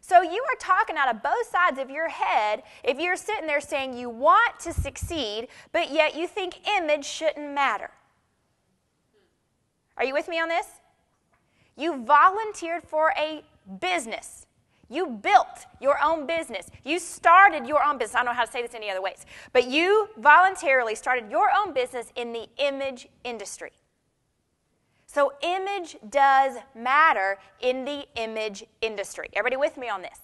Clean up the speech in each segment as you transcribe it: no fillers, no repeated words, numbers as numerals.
So you are talking out of both sides of your head if you're sitting there saying you want to succeed, but yet you think image shouldn't matter. Are you with me on this? You volunteered for a business. You built your own business. You started your own business. I don't know how to say this any other ways. But you voluntarily started your own business in the image industry. So image does matter in the image industry. Everybody with me on this?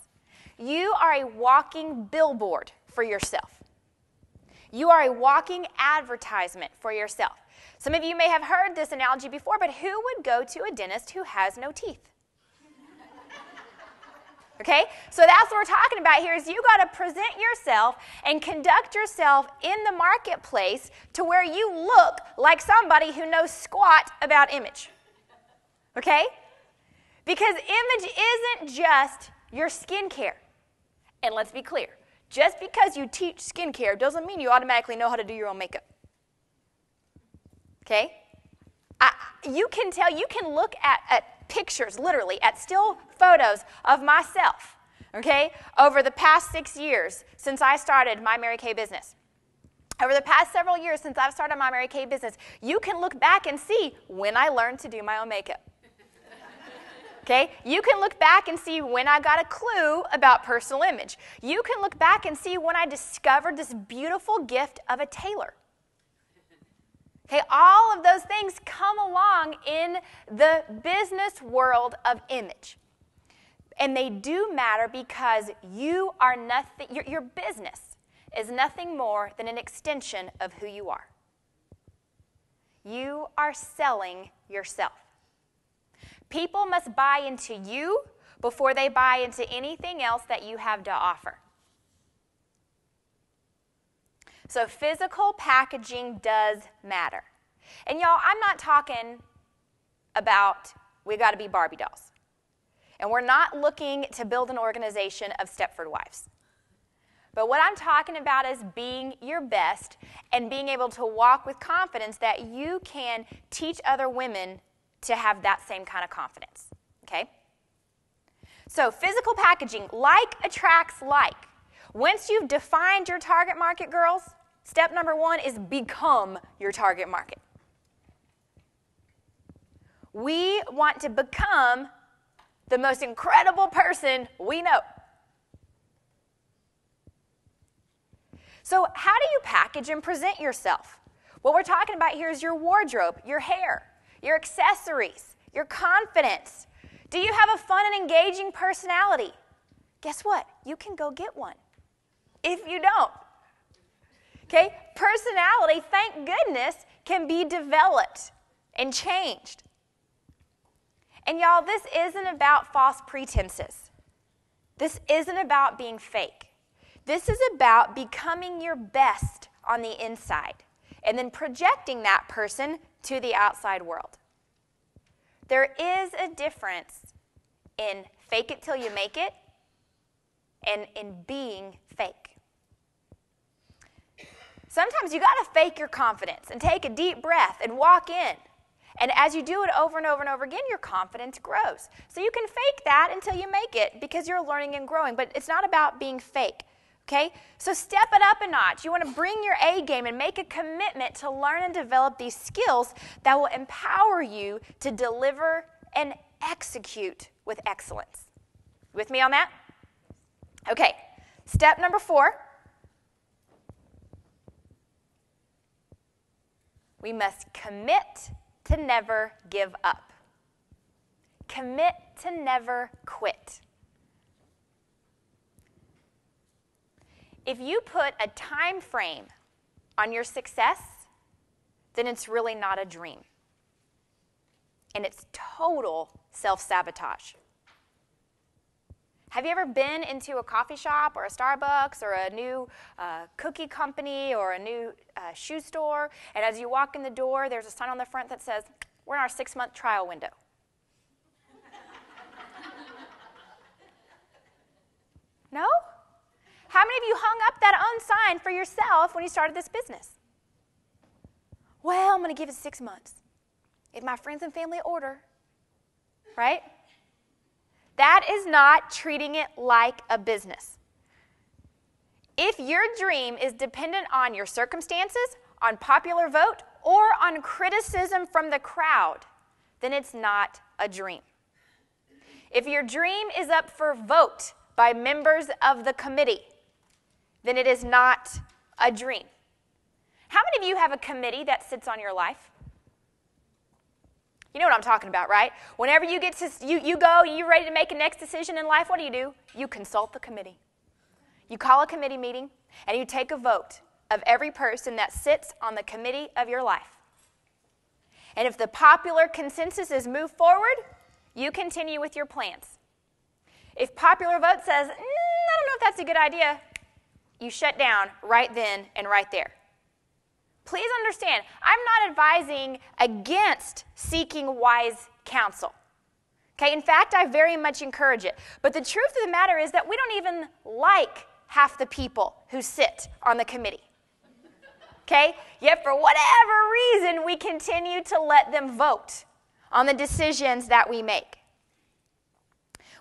You are a walking billboard for yourself. You are a walking advertisement for yourself. Some of you may have heard this analogy before, but who would go to a dentist who has no teeth? Okay, so that's what we're talking about here is you got to present yourself and conduct yourself in the marketplace to where you look like somebody who knows squat about image. Okay? Because image isn't just your skincare. And let's be clear, just because you teach skincare doesn't mean you automatically know how to do your own makeup. Okay? You can look at pictures, literally, at still photos of myself, okay, over the past 6 years since I started my Mary Kay business. Over the past several years since I've started my Mary Kay business, you can look back and see when I learned to do my own makeup. Okay? You can look back and see when I got a clue about personal image. You can look back and see when I discovered this beautiful gift of a tailor. Okay, all of those things come along in the business world of image. And they do matter because you are nothing, your business is nothing more than an extension of who you are. You are selling yourself. People must buy into you before they buy into anything else that you have to offer. So physical packaging does matter. And y'all, I'm not talking about we got to be Barbie dolls. And we're not looking to build an organization of Stepford wives. But what I'm talking about is being your best and being able to walk with confidence that you can teach other women to have that same kind of confidence. Okay? So physical packaging, like attracts like. Once you've defined your target market, girls, step number 1 is become your target market. We want to become the most incredible person we know. So how do you package and present yourself? What we're talking about here is your wardrobe, your hair, your accessories, your confidence. Do you have a fun and engaging personality? Guess what? You can go get one. If you don't. Okay? Personality, thank goodness, can be developed and changed. And y'all, this isn't about false pretenses. This isn't about being fake. This is about becoming your best on the inside and then projecting that person to the outside world. There is a difference in fake it till you make it and in being fake. Sometimes you got to fake your confidence and take a deep breath and walk in. And as you do it over and over and over again, your confidence grows. So you can fake that until you make it because you're learning and growing. But it's not about being fake, okay? So step it up a notch. You want to bring your A game and make a commitment to learn and develop these skills that will empower you to deliver and execute with excellence. With me on that? Okay, step number 4. We must commit to never give up. Commit to never quit. If you put a time frame on your success, then it's really not a dream. And it's total self-sabotage. Have you ever been into a coffee shop or a Starbucks or a new cookie company or a new shoe store, and as you walk in the door, there's a sign on the front that says, we're in our 6-month trial window. No? How many of you hung up that own sign for yourself when you started this business? Well, I'm going to give it 6 months. If my friends and family order, right? That is not treating it like a business. If your dream is dependent on your circumstances, on popular vote, or on criticism from the crowd, then it's not a dream. If your dream is up for vote by members of the committee, then it is not a dream. How many of you have a committee that sits on your life? You know what I'm talking about, right? Whenever you get to, you go, you're ready to make a next decision in life, what do? You consult the committee. You call a committee meeting, and you take a vote of every person that sits on the committee of your life. And if the popular consensus is move forward, you continue with your plans. If popular vote says, I don't know if that's a good idea, you shut down right then and right there. Please understand, I'm not advising against seeking wise counsel. Okay, in fact, I very much encourage it. But the truth of the matter is that we don't even like half the people who sit on the committee. Okay, yet for whatever reason, we continue to let them vote on the decisions that we make.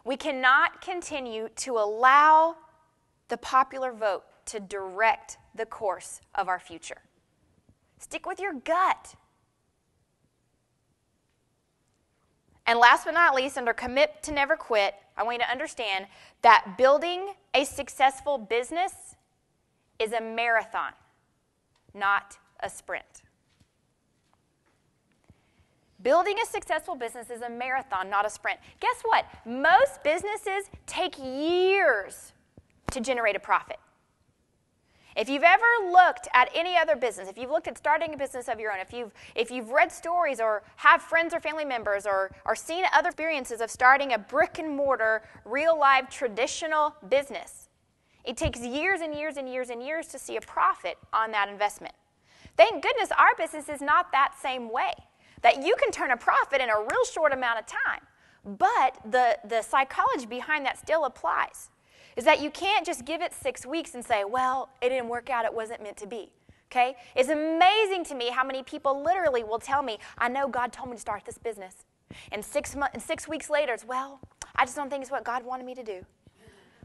We cannot continue to allow the popular vote to direct the course of our future. Stick with your gut. And last but not least, under commit to never quit, I want you to understand that building a successful business is a marathon, not a sprint. Building a successful business is a marathon, not a sprint. Guess what? Most businesses take years to generate a profit. If you've ever looked at any other business, if you've looked at starting a business of your own, if you've read stories or have friends or family members or seen other experiences of starting a brick and mortar, real life, traditional business, it takes years and years and years and years to see a profit on that investment. Thank goodness our business is not that same way, that you can turn a profit in a real short amount of time. But the psychology behind that still applies. Is that you can't just give it 6 weeks and say, well, it didn't work out, it wasn't meant to be, okay? It's amazing to me how many people literally will tell me, I know God told me to start this business. And 6 weeks later, it's, well, I just don't think it's what God wanted me to do.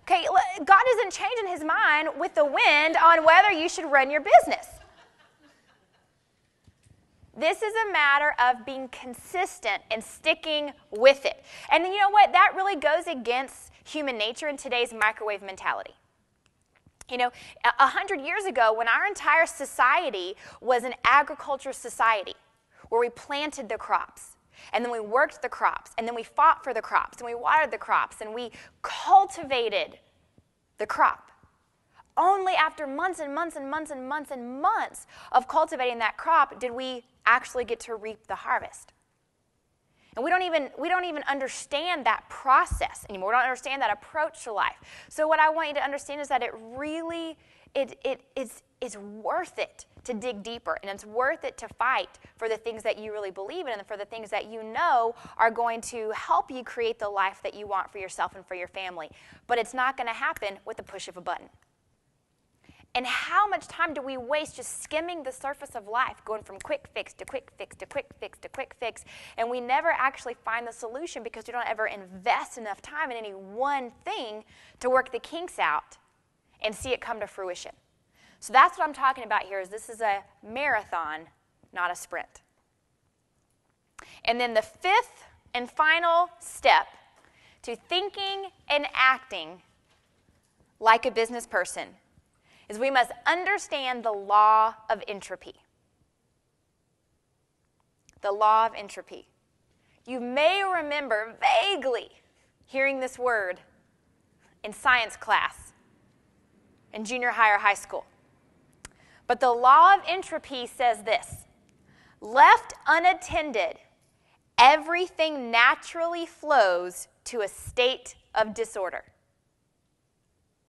Okay, God isn't changing his mind with the wind on whether you should run your business. This is a matter of being consistent and sticking with it. And you know what? That really goes against human nature in today's microwave mentality. You know, 100 years ago, when our entire society was an agriculture society, where we planted the crops, and then we worked the crops, and then we fought for the crops, and we watered the crops, and we cultivated the crop. Only after months and months and months and months and months of cultivating that crop did we actually get to reap the harvest. And we don't even understand that process anymore. We don't understand that approach to life. So what I want you to understand is that it really it's worth it to dig deeper, and it's worth it to fight for the things that you really believe in and for the things that you know are going to help you create the life that you want for yourself and for your family. But it's not going to happen with the push of a button. And how much time do we waste just skimming the surface of life, going from quick fix to quick fix to quick fix to quick fix, and we never actually find the solution because we don't ever invest enough time in any one thing to work the kinks out and see it come to fruition. So that's what I'm talking about here, is this is a marathon, not a sprint. And then the fifth and final step to thinking and acting like a business person is we must understand the law of entropy. The law of entropy. You may remember vaguely hearing this word in science class in junior high or high school. But the law of entropy says this: left unattended, everything naturally flows to a state of disorder.